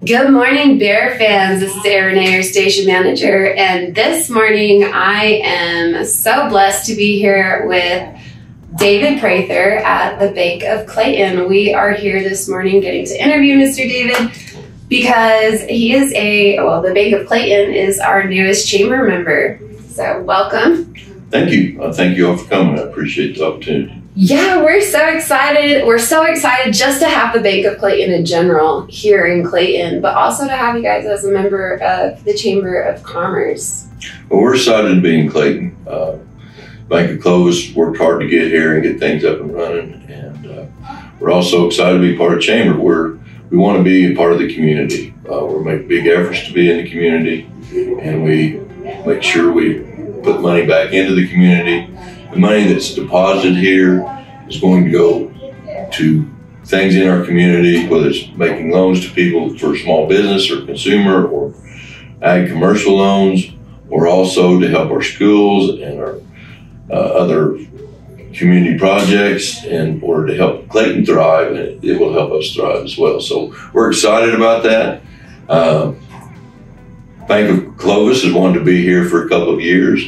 Good morning, Bear fans. This is Erin, your station manager, and this morning I am so blessed to be here with David Prather at the Bank of Clayton. We are here this morning getting to interview Mr. David because he is the Bank of Clayton is our newest chamber member. So welcome. Thank you. Thank you all for coming. I appreciate the opportunity. Yeah, we're so excited. We're so excited just to have the Bank of Clayton in general here in Clayton, but also to have you guys as a member of the Chamber of Commerce. Well, we're excited to be in Clayton. Bank of Clovis worked hard to get here and get things up and running, and we're also excited to be part of Chamber. We want to be a part of the community. We're making big efforts to be in the community, and we make sure we put money back into the community. The money that's deposited here is going to go to things in our community, whether it's making loans to people for small business or consumer or ag commercial loans, or also to help our schools and our other community projects in order to help Clayton thrive, and it will help us thrive as well. So we're excited about that. Bank of Clovis has wanted to be here for a couple of years,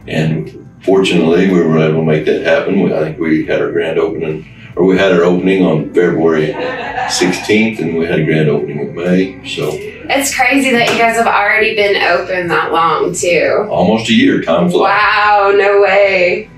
and fortunately, we were able to make that happen. I think we had our grand opening, or we had our opening on February 16th, and we had a grand opening in May. So it's crazy that you guys have already been open that long, too. Almost a year. Time flies. Wow, no way.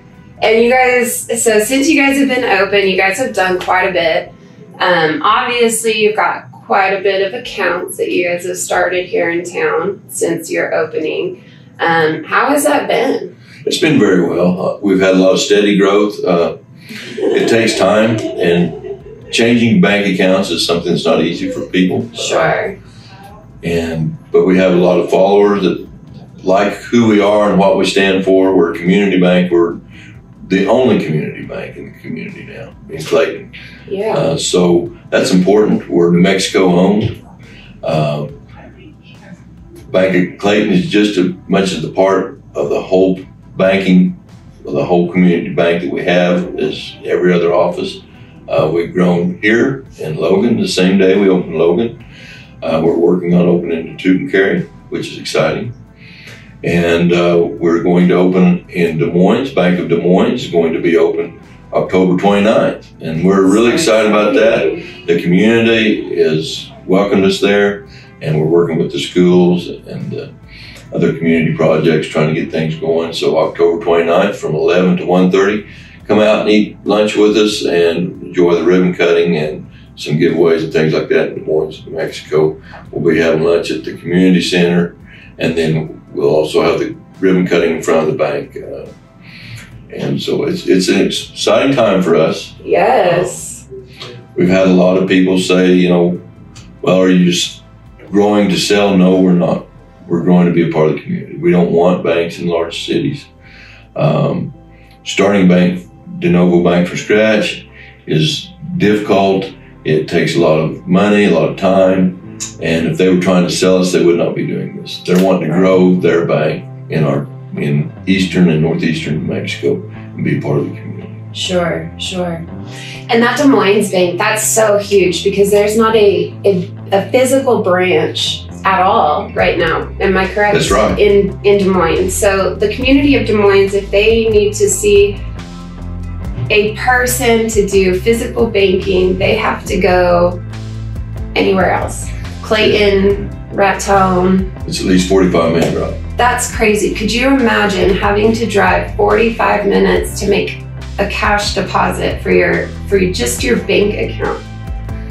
And you guys, so since you guys have been open, you guys have done quite a bit. Obviously, you've got quite a bit of accounts that you guys have started here in town since your opening. How has that been? It's been very well. We've had a lot of steady growth. It takes time, and changing bank accounts is something that's not easy for people. Sure. But we have a lot of followers that like who we are and what we stand for. We're a community bank. We're the only community bank in the community now in Clayton. Yeah. So that's important. We're New Mexico owned. Bank of Clayton is just as much as the part of the whole banking, the whole community bank that we have as every other office. We've grown here in Logan the same day we opened Logan. We're working on opening to Tucumcari, which is exciting. And we're going to open in Des Moines. Bank of Des Moines is going to be open October 29th. And we're really excited about that. The community has welcomed us there, and we're working with the schools and other community projects trying to get things going. So October 29th from 11 to 1:30, come out and eat lunch with us and enjoy the ribbon cutting and some giveaways and things like that in Des Moines, New Mexico. We'll be having lunch at the community center, and then we'll also have the ribbon cutting in front of the bank. And so it's an exciting time for us. Yes. We've had a lot of people say, well, are you just growing to sell? No, we're not. We're growing to be a part of the community. We don't want banks in large cities. Starting de novo bank from scratch is difficult. It takes a lot of money, a lot of time. And if they were trying to sell us, they would not be doing this. They're wanting to grow their bank in eastern and northeastern New Mexico and be a part of the community. Sure. And that Des Moines bank, that's so huge because there's not a physical branch at all right now. Am I correct? That's right. In Des Moines. So the community of Des Moines, if they need to see a person to do physical banking, they have to go anywhere else. Clayton, Raton. It's at least 45-minute drive. That's crazy. Could you imagine having to drive 45 minutes to make a cash deposit for just your bank account?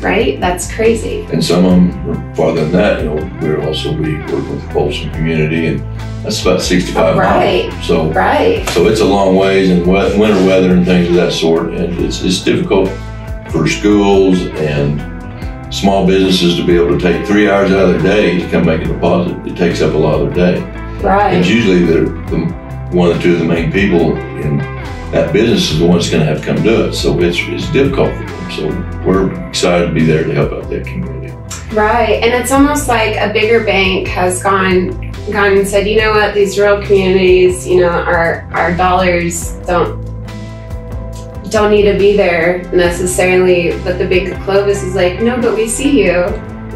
Right? That's crazy. And some of them are farther than that. We'll also be working with the Folsom community, and that's about 65 miles. So it's a long ways, and winter weather and things of that sort. And it's difficult for schools and small businesses to be able to take 3 hours out of their day to come make a deposit. It takes up a lot of their day. Right. And usually one or two of the main people in that business is the one that's going to have to come do it. So it's difficult for them. So we're excited to be there to help out that community. Right, and it's almost like a bigger bank has gone and said, you know what, these rural communities, our dollars don't need to be there necessarily, but the Bank of Clovis is like, no, but we see you.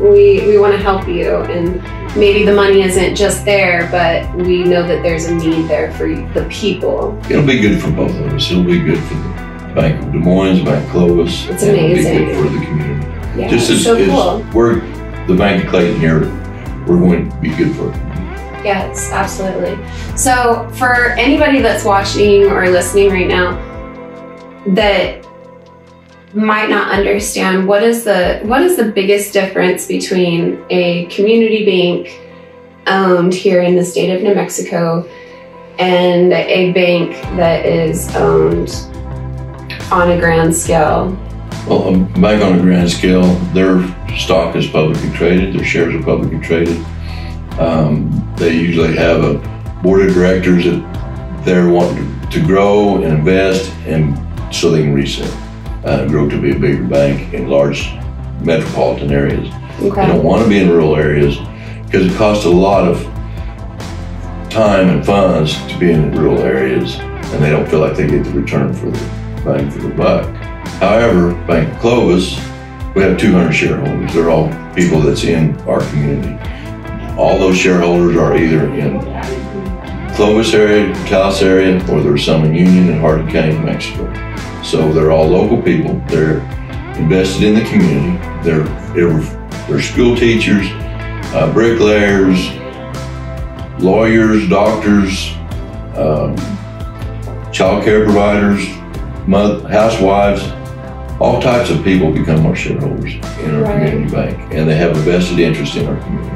we want to help you, and maybe the money isn't just there, but we know that there's a need there for the people. It'll be good for both of us. It'll be good for the Bank of Des Moines, Bank of Clovis. It's amazing. It'll be good for the community. Yeah, just as cool. We're the Bank of Clayton here, we're going to be good for it. Yes, absolutely. So for anybody that's watching or listening right now that might not understand, what is the biggest difference between a community bank owned here in the state of New Mexico and a bank that is owned on a grand scale? Well, a bank on a grand scale, their stock is publicly traded, their shares are publicly traded. They usually have a board of directors that they're wanting to grow and invest, and so they can resell, grow to be a bigger bank in large metropolitan areas. Okay. They don't want to be in rural areas because it costs a lot of time and funds to be in rural areas, and they don't feel like they get the return for the bang for the buck. However, Bank of Clovis, we have 200 shareholders. They're all people that's in our community. All those shareholders are either in Clovis area, Taos area, or there's some in Union and Hardin County, Mexico. So they're all local people. They're invested in the community. They're school teachers, bricklayers, lawyers, doctors, child care providers, housewives. All types of people become our shareholders in our community bank, and they have a vested interest in our community.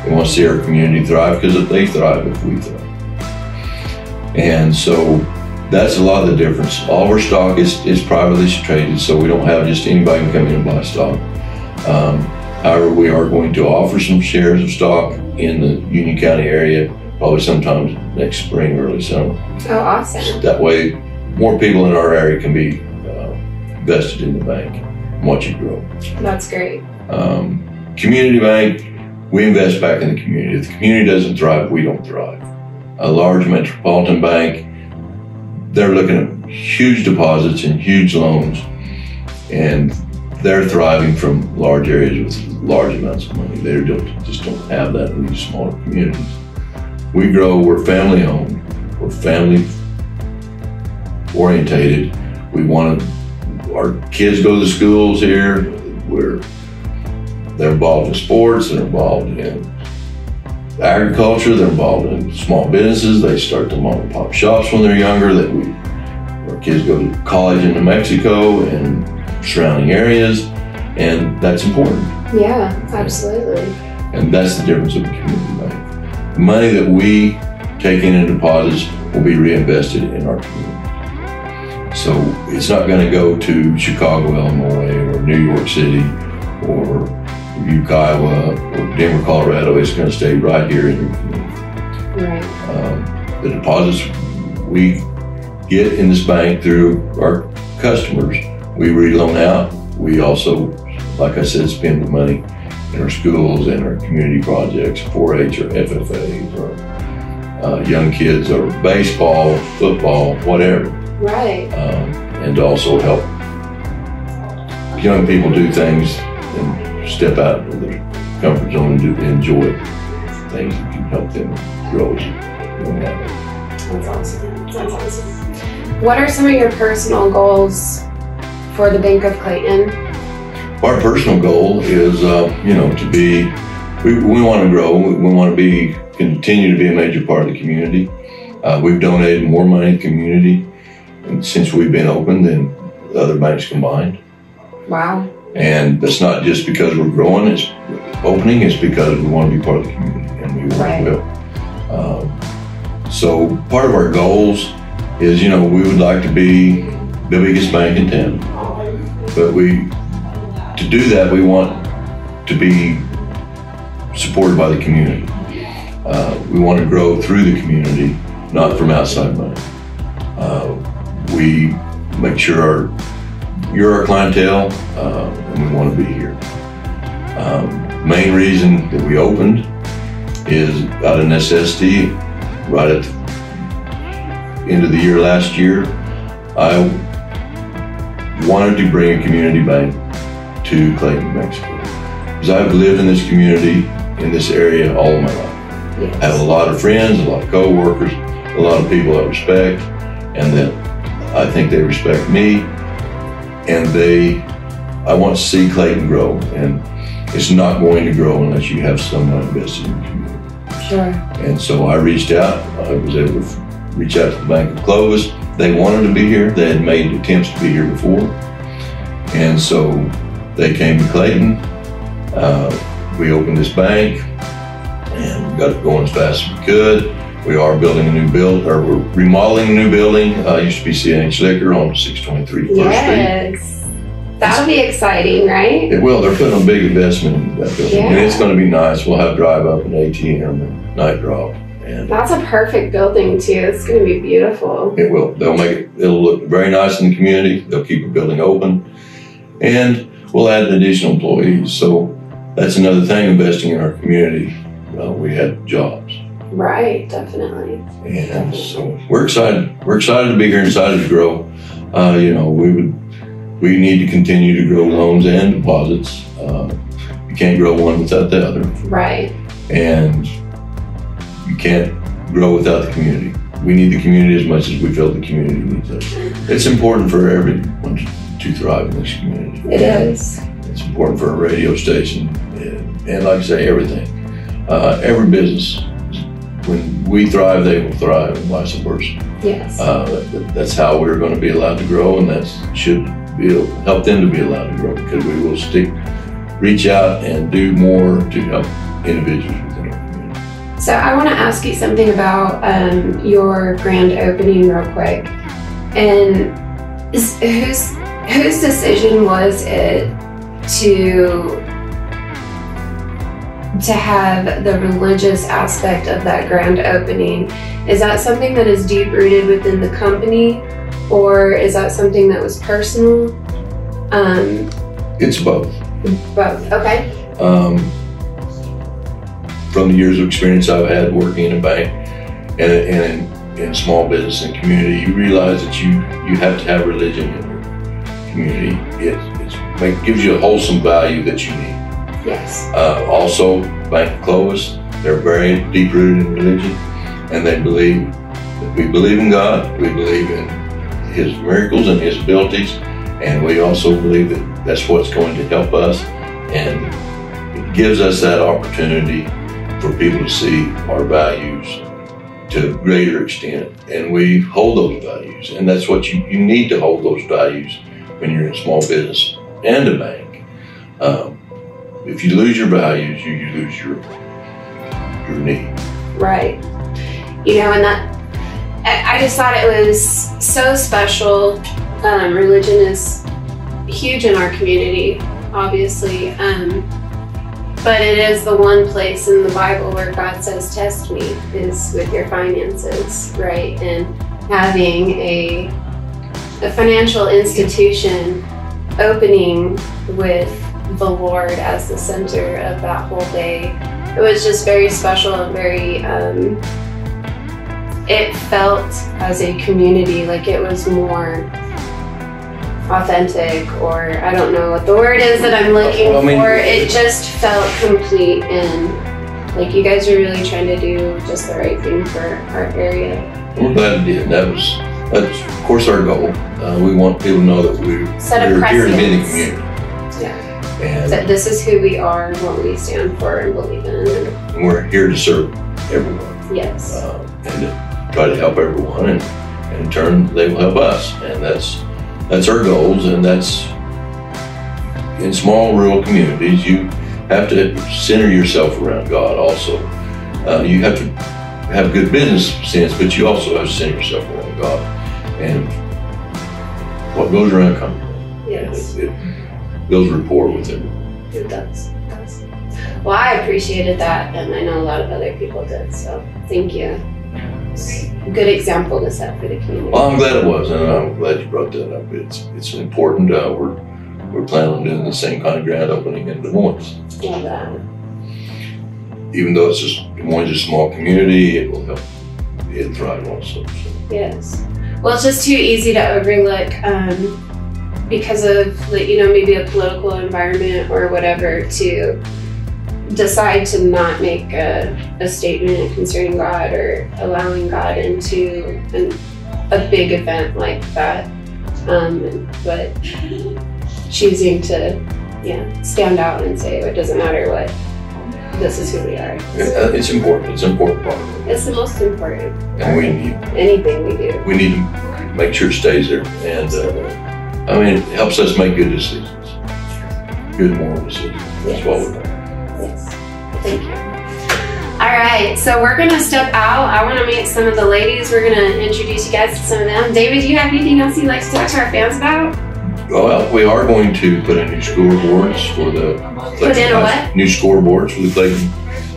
They want to see our community thrive because if they thrive, if we thrive. And so that's a lot of the difference. All of our stock is privately traded, so we don't have just anybody can come in and buy stock. However, we are going to offer some shares of stock in the Union County area, probably sometime next spring, early summer. Oh, awesome. That way, more people in our area can be vested in the bank and watch it grow. That's great. Community bank, we invest back in the community. If the community doesn't thrive, we don't thrive. A large metropolitan bank, they're looking at huge deposits and huge loans, and they're thriving from large areas with large amounts of money. They just don't have that in these smaller communities. We grow, we're family owned, we're family orientated. We want our kids go to schools here. They're involved in sports, they're involved in agriculture, they're involved in small businesses. They start the mom and pop shops when they're younger. Our kids go to college in New Mexico and surrounding areas, and that's important. Yeah, absolutely. And that's the difference of a community bank. The money that we take in deposits will be reinvested in our community. So it's not going to go to Chicago, Illinois, or New York City, or Butte, Iowa, or Denver, Colorado. It's going to stay right here in your community. Right. The deposits we get in this bank through our customers, we reloan out. We also, like I said, spend the money in our schools and our community projects, 4-H or FFAs, or young kids, or baseball, football, whatever. Right. And to also help young people do things and step out of their comfort zone and enjoy things that can help them grow as young adults. That's awesome. That's awesome. What are some of your personal goals for the Bank of Clayton? Our personal goal is, to be. We want to grow. We want to continue to be a major part of the community. We've donated more money to the community since we've been open than the other banks combined. Wow. And that's not just because we're growing, it's because we want to be part of the community, and we will. So part of our goals is, we would like to be the biggest bank in town. But to do that, we want to be supported by the community. We want to grow through the community, not from outside money. We make sure you're our clientele, and we want to be here. Main reason that we opened is out of necessity. Right at the end of the year last year, I wanted to bring a community bank to Clayton, Mexico. because I've lived in this community, in this area all of my life. Yes. I have a lot of friends, a lot of co-workers, a lot of people I respect, and that I think they respect me, and I want to see Clayton grow, and it's not going to grow unless you have someone invested in the community. Sure. And so I reached out. I was able to reach out to the Bank of Clovis. They wanted to be here. They had made attempts to be here before. And so they came to Clayton. We opened this bank and we got it going as fast as we could. We are building a new building, or we're remodeling a new building. Used to be CNH Liquor on 623 First Street. Yes. That'll be exciting, right? It will. They're putting a big investment in that building. Yeah. And it's going to be nice. We'll have drive up and ATM and night drop. And that's a perfect building too. It's going to be beautiful. it will. They'll make it, it'll look very nice in the community. They'll keep the building open. And we'll add additional employees. So that's another thing, investing in our community. We had jobs. Right, definitely. And so we're excited. We're excited to be here, excited to grow. We need to continue to grow loans and deposits. You can't grow one without the other. Right. And you can't grow without the community. We need the community as much as we feel the community needs us. It's important for everyone to thrive in this community. It is. It's important for a radio station, and like I say, everything. Every business, when we thrive, they will thrive, and vice versa. Yes. That's how we're going to be allowed to grow, and that should help them to be allowed to grow, because we will reach out and do more to help individuals within our community. So I want to ask you something about your grand opening real quick. And whose decision was it to have the religious aspect of that grand opening? Is that something that is deep rooted within the company, or is that something that was personal? It's both. Both, okay. From the years of experience I've had working in a bank and in small business and community, you realize that you have to have religion in your community. It gives you a wholesome value that you need. Yes. Also, Bank of Clovis, they're very deep-rooted in religion, and they believe that we believe in God, we believe in His miracles and His abilities, and we also believe that that's what's going to help us, and it gives us that opportunity for people to see our values to a greater extent, and we hold those values, and that's what you need to hold those values when you're in small business and a bank. If you lose your values, you lose your need. Right. And that, I just thought it was so special. Religion is huge in our community, obviously. But it is the one place in the Bible where God says, test me, is with your finances, right? And having a financial institution opening with the Lord as the center of that whole day. It was just very special and very, it felt as a community like it was more authentic, or I don't know what the word is that I'm looking for. It just felt complete, and like you guys are really trying to do just the right thing for our area. We're glad we did. That's of course our goal. We want people to know that we're here to be in the community. Yeah. And so this is who we are and what we stand for and believe in. And we're here to serve everyone. Yes. And to try to help everyone, and in turn they will help us. And that's our goals, and that's in small rural communities. You have to center yourself around God also. You have to have good business sense, but you also have to center yourself around God. And what goes around comes around. Yes. It builds rapport with Him. It does. It does. Well, I appreciated that, and I know a lot of other people did, so thank you. It's a good example to set for the community. Well, I'm glad it was, and I'm glad you brought that up. It's important. We're planning on doing the same kind of grand opening in Des Moines. Love that. Even though it's just Des Moines is a small community, it will help it thrive also. So. Yes. Well, it's just too easy to overlook because of maybe a political environment or whatever, to decide to not make a statement concerning God or allowing God into a big event like that, but choosing to stand out and say it doesn't matter what, this is who we are. It's important. It's an important part of it. It's the most important. And we need anything we do. We need to make sure it stays there, and it helps us make good decisions, good moral decisions. That's what we're doing. Yes. Thank you. All right, so we're gonna step out. I want to meet some of the ladies. We're gonna introduce you guys to some of them. David, do you have anything else you'd like to talk to our fans about? Well, we are going to put in new scoreboards for the new scoreboards for the Clayton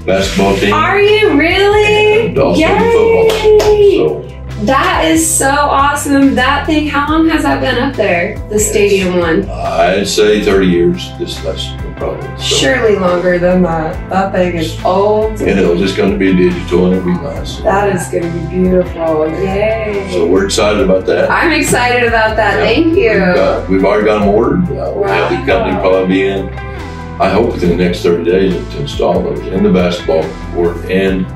basketball team. Are you really? And also the football team. So that is so awesome. That thing, how long has that been up there? The stadium one? I'd say 30 years. This last probably. So. Surely longer than that. That thing is old. And it's just going to be digital, and it'll be nice. That is going to be beautiful. Yay. So we're excited about that. I'm excited about that. Thank you. We've already got them ordered. We'll have the company probably be in, I hope, within the next 30 days to install those in the basketball court. And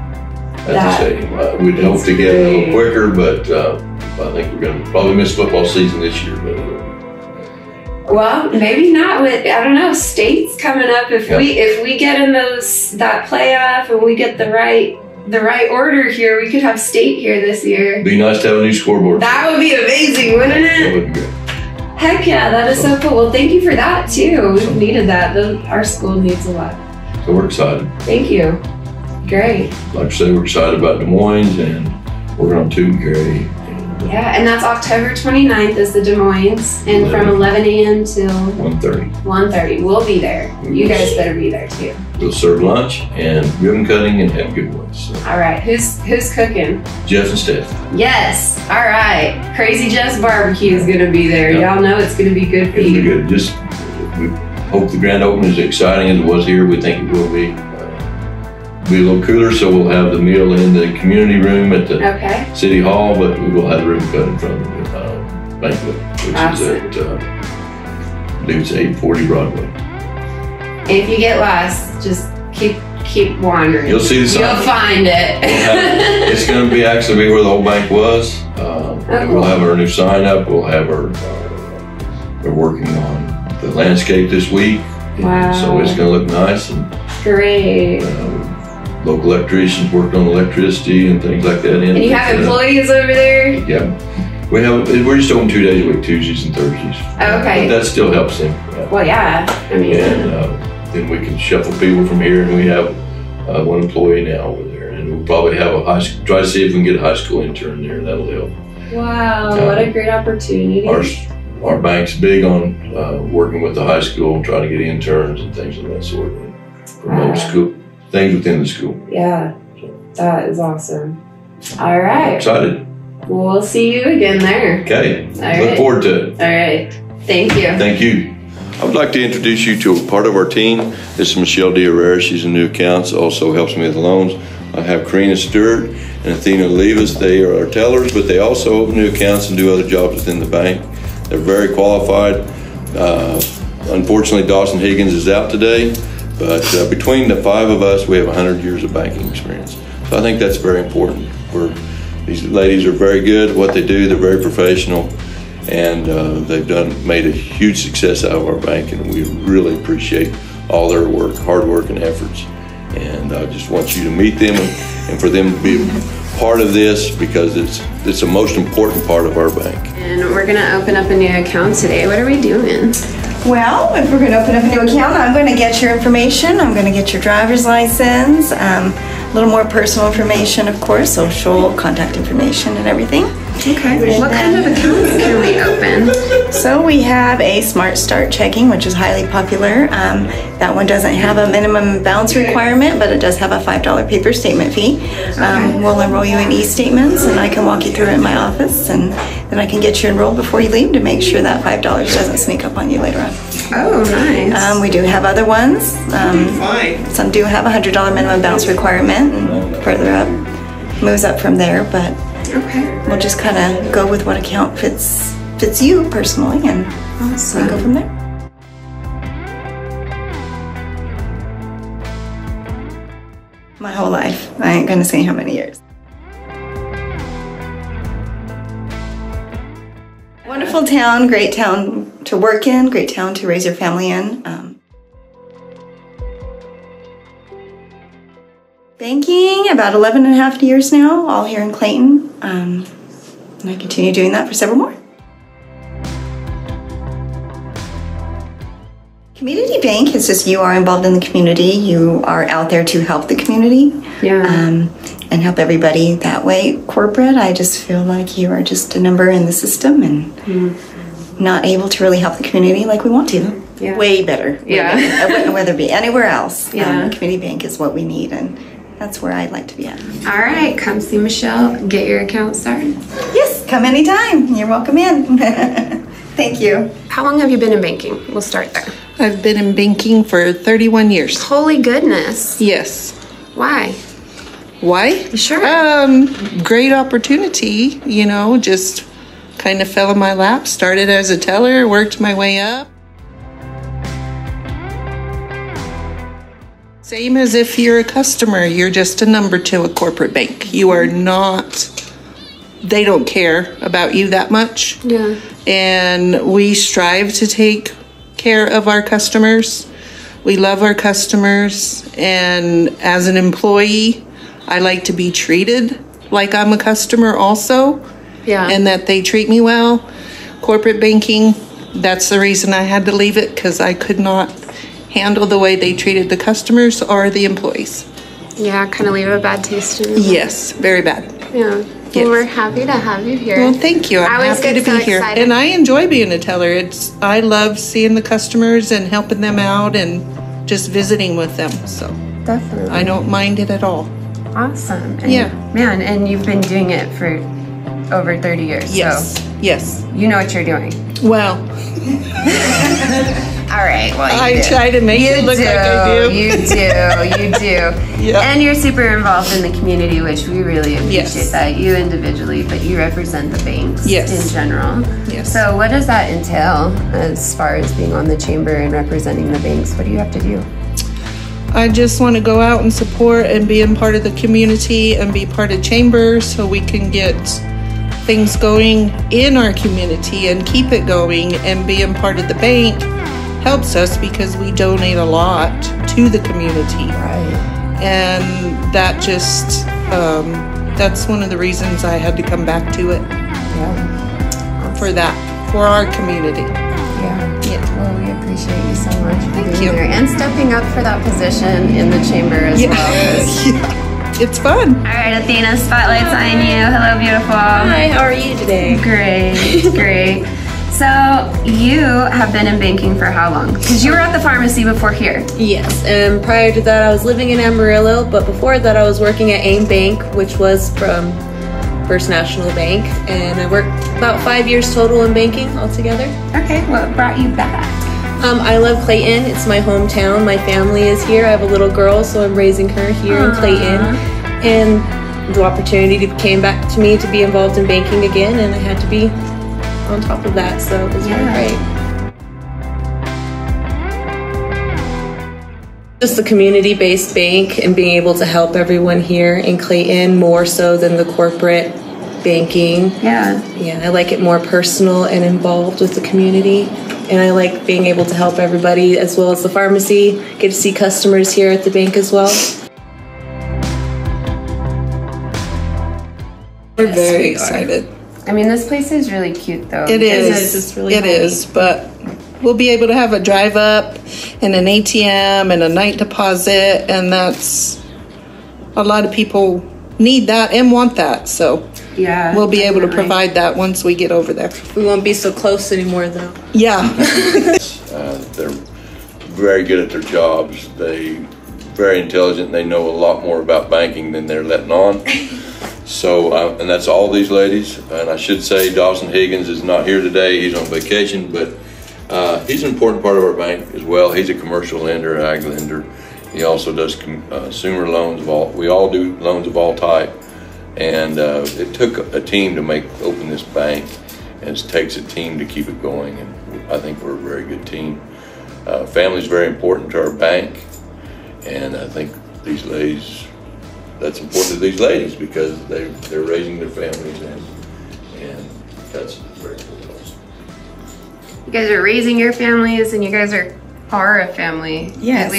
as I say, we'd hope to get it a little quicker, but I think we're going to probably miss football season this year. But well, maybe not with, I don't know, states coming up. If we get in that playoff and we get the right order here, we could have state here this year. It'd be nice to have a new scoreboard. That would be amazing, wouldn't it? That would be good. Heck yeah, that is so cool. Well, thank you for that too. We've needed that. Our school needs a lot. So we're excited. Thank you. Great. Like I said, we're excited about Des Moines, and we're on Tooten-Gary. Yeah, and that's October 29th is the Des Moines, and from 11 a.m. till 1:30. 1:30. We'll be there. You guys better be there too. We'll serve lunch and ribbon cutting and have good ones. So. All right, who's cooking? Jeff and Steph. Yes. All right. Crazy Jeff's barbecue is gonna be there. Y'all know it's gonna be good for you. It'll be good. Just we hope the grand opening is as exciting as it was here. We think it will be. Be a little cooler, so we'll have the meal in the community room at the City Hall, but we will have the ribbon cut in front of the banquet, which is at I believe it's 840 Broadway. If you get lost, just keep wandering. You'll see the sign. You'll find it. It's going to be actually where the old bank was. We'll have our new sign up. We'll have we're working on the landscape this week. Wow. So it's going to look nice. And great. Local electricians working on electricity and things like that. And you have employees over there? Yeah. We're just open 2 days a week, Tuesdays and Thursdays. Oh, okay. But that still helps them. Well, yeah. I mean. And then we can shuffle people from here, and we have one employee now over there. And we'll probably have try to see if we can get a high school intern there. That'll help. Wow, what a great opportunity. Our bank's big on working with the high school, trying to get interns and things of that sort, and promote school things within the school. Yeah, that is awesome. All right. I'm excited. Well, we'll see you again there. Okay. Look forward to it. All right. Thank you. Thank you. I would like to introduce you to a part of our team. This is Michelle Diarrera. She's in new accounts, also helps me with loans. I have Karina Stewart and Athena Olivas. They are our tellers, but they also open new accounts and do other jobs within the bank. They're very qualified. Unfortunately, Dawson Higgins is out today, but between the 5 of us, we have 100 years of banking experience. So I think that's very important. These ladies are very good at what they do. They're very professional, and they've made a huge success out of our bank, and we really appreciate all their work, hard work, and efforts. And I just want you to meet them and for them to be a part of this, because it's the most important part of our bank. And we're gonna open up a new account today. What are we doing? Well, if we're going to open up a new account, I'm going to get your information. I'm going to get your driver's license, a little more personal information, of course, social, contact information, and everything. Okay. What kind of accounts can we open? So we have a Smart Start checking, which is highly popular. That one doesn't have a minimum balance requirement, but it does have a $5 paper statement fee. We'll enroll you in e-statements, and I can walk you through it in my office, and then I can get you enrolled before you leave to make sure that $5 doesn't sneak up on you later on. Oh, nice. We do have other ones. Some do have a $100 minimum balance requirement, and further up moves up from there, but we'll just kind of go with what account fits fits you personally, and Awesome. we go from there. My whole life. I ain't gonna say how many years. Wonderful town, great town to work in, great town to raise your family in. Banking, about 11 and a half years now, all here in Clayton. And I continue doing that for several more. Community bank is just you are involved in the community. You are out there to help the community. Yeah. And help everybody that way. Corporate, I just feel like you are just a number in the system and not able to really help the community like we want to. Yeah. Way better. Way Yeah. better. I wouldn't rather be anywhere else. Yeah. Community bank is what we need, and that's where I'd like to be at. All right, come see Michelle. Get your account started. Yes, come anytime. You're welcome in. Thank you. How long have you been in banking? We'll start there. I've been in banking for 31 years. Holy goodness. Yes. Why? Why? Sure. Great opportunity, you know, just kind of fell in my lap. Started as a teller, worked my way up. Same as if you're a customer, you're just a number to a corporate bank. You are not, they don't care about you that much. Yeah. And we strive to take care of our customers. We love our customers, and as an employee, I like to be treated like I'm a customer also, Yeah. and that they treat me well. Corporate banking, that's the reason I had to leave it, because I could not handle the way they treated the customers or the employees. Yeah, kind of leave a bad taste in your mouth. Yes, very bad. Yeah. Yes. Well, we're happy to have you here. Well, thank you. I I'm always happy get to so be here. excited. And I enjoy being a teller. I love seeing the customers and helping them out and just visiting with them. So Definitely. I don't mind it at all. Awesome. And Yeah. Man, and you've been doing it for over 30 years. Yes. So Yes. you know what you're doing. Well, All right. Well, you I do. try to make it look like I do. You do. You do. Yeah. And you're super involved in the community, which we really appreciate Yes. that. You individually, but you represent the banks Yes. in general. Yes. So what does that entail as far as being on the chamber and representing the banks? What do you have to do? I just want to go out and support and be a part of the community and be part of chamber so we can get things going in our community and keep it going, and being part of the bank helps us because we donate a lot to the community. Right. And that just, that's one of the reasons I had to come back to it, Yeah. for that, for our community. Yeah. Yeah. Well, we appreciate you so much for being you. there and stepping up for that position in the chamber as well. 'Cause- Yeah. It's fun. All right, Athena, spotlight's on you. Hello, beautiful. Hi, how are you today? Great, great. So you have been in banking for how long? Because you were at the pharmacy before here. Yes, and prior to that I was living in Amarillo, but before that I was working at AIM Bank, which was from First National Bank, and I worked about 5 years total in banking altogether. Okay, what brought you back? I love Clayton. It's my hometown. My family is here. I have a little girl, so I'm raising her here in Clayton. And the opportunity came back to me to be involved in banking again, and I had to be on top of that, so it was really great. Just the community-based bank and being able to help everyone here in Clayton more so than the corporate banking. Yeah. Yeah, I like it more personal and involved with the community. And I like being able to help everybody as well as the pharmacy. Get to see customers here at the bank as well. We're very excited. I mean, this place is really cute, though. It because is. It's really It is. But we'll be able to have a drive up and an ATM and a night deposit, and that's a lot of people need that and want that. So Yeah. we'll be able to definitely. provide that once we get over there. We won't be so close anymore though. Yeah. They're very good at their jobs. They very intelligent. They know a lot more about banking than they're letting on. So, and that's all these ladies. And I should say Dawson Higgins is not here today. He's on vacation, but he's an important part of our bank as well. He's a commercial lender, ag lender. He also does consumer loans of all. We all do loans of all type. And it took a team to open this bank. and it takes a team to keep it going, and I think we're a very good team. Family is very important to our bank, and I think these ladies, that's important to these ladies because they're raising their families, and that's very important. You guys are raising your families, and you guys are a family. Yes.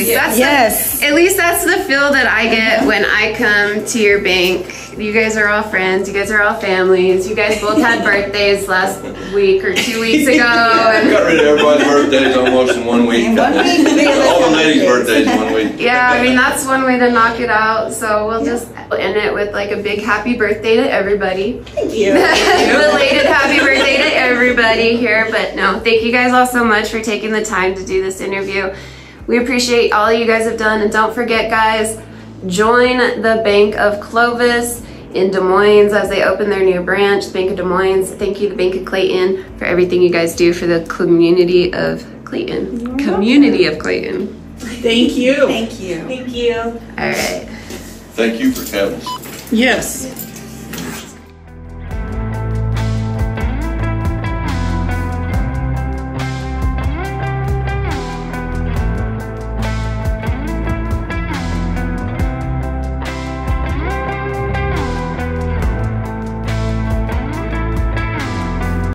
At least that's the feel that I get when I come to your bank. You guys are all friends. You guys are all families. You guys both had birthdays last week or 2 weeks ago. And got rid of everybody's birthdays almost in 1 week. In 1 week, all the ladies' birthdays in 1 week. yeah, I mean, that's one way to knock it out. So we'll just end it with like a big happy birthday to everybody. Thank you. Belated happy birthday to everybody here. But no, thank you guys all so much for taking the time to do this interview. We appreciate all you guys have done. And don't forget, guys, join the Bank of Clovis in Des Moines as they open their new branch, the Bank of Des Moines. Thank you, the Bank of Clayton, for everything you guys do for the community of Clayton. Community of Clayton. Thank you. Thank you. Thank you. All right. Thank you for having us. Yes.